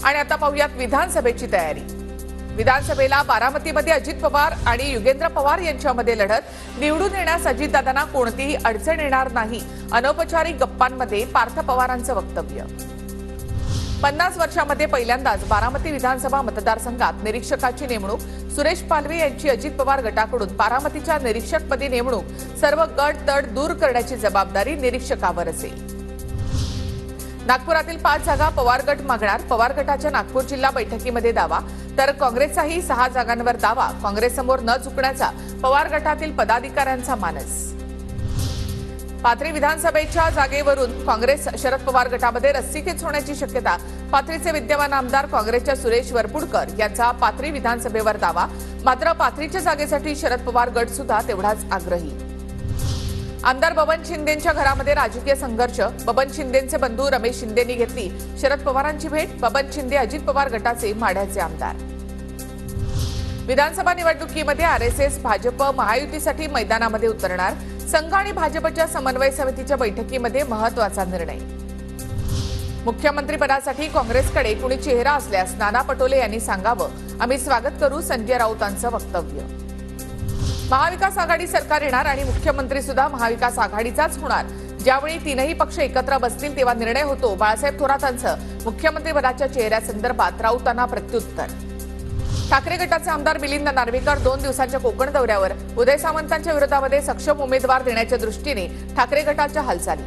आणि आता पाहूयात विधानसभेची तयारी। विधानसभेला बारामतीमध्ये अजित पवार आणि युगेंद्र पवार यांच्यामध्ये लढत। निवडून येण्यास अजितदादांना कोणतीही अडचण येणार नाही, अनौपचारिक गप्पांमध्ये पार्थ पवारांचं वक्तव्य। 50 वर्षांमध्ये पहिल्यांदाच बारामती विधानसभा मतदारसंघात निरीक्षकाची नेमणूक। सुरेश पालवे यांची अजित पवार गटाकडून बारामतीच्या निरीक्षकपदी नेमणूक। सर्व गट तड दूर करण्याची जबाबदारी निरीक्षकावर असेल। नागपुरातील 5 जागा पवार गट मागणार। पवार गटाच्या नागपूर जिल्हा बैठकीमध्ये दावा, तर काँग्रेसचाही 6 जागांवर दावा। काँग्रेससमोर न झुकण्याचा पवार गटातील पदाधिकाऱ्यांचा मानस। पाथरी विधानसभेच्या जागेवरून काँग्रेस शरद पवार गटामध्ये रस्सीखेच होण्याची शक्यता। पाथरीचे विद्यमान आमदार काँग्रेसच्या सुरेश वरपुडकर यांचा पाथरी विधानसभेवर दावा। मात्र पाथरीच्या जागेसाठी शरद पवार गट सुद्धा तेवढाच आग्रही। आमदार बबन शिंदेंच्या घरामध्ये राजकीय संघर्ष। बबन शिंदेंचे बंधू रमेश शिंदेंनी घेतली शरद पवारांची भेट। बबन शिंदे अजित पवार गटाचे माढ्याचे आमदार। विधानसभा निवडणुकीमध्ये आरएसएस भाजप महायुतीसाठी मैदानामध्ये उतरणार। संघ आणि भाजपच्या समन्वय समितीच्या बैठकीमध्ये महत्त्वाचा निर्णय। मुख्यमंत्रीपदासाठी काँग्रेसकडे कुणी चेहरा असल्यास नाना पटोले यांनी सांगावं, आम्ही स्वागत करू, संजय राऊतांचं वक्तव्य। महाविकास आघाडी सरकार येणार आणि मुख्यमंत्री सुद्धा महाविकास आघाडीचाच होणार। ज्यावेळी तीनही पक्ष एकत्र बसतील तेव्हा निर्णय होतो। बाळासाहेब थोरातांचं मुख्यमंत्रीपदाच्या चेहऱ्यासंदर्भात राऊतांना प्रत्युत्तर। ठाकरे गटाचे आमदार मिलिंद नार्वेकर 2 दिवसांच्या कोकण दौऱ्यावर। उदय सामंतांच्या विरोधामध्ये सक्षम उमेदवार देण्याच्या दृष्टीने ठाकरे गटाच्या हालचाली।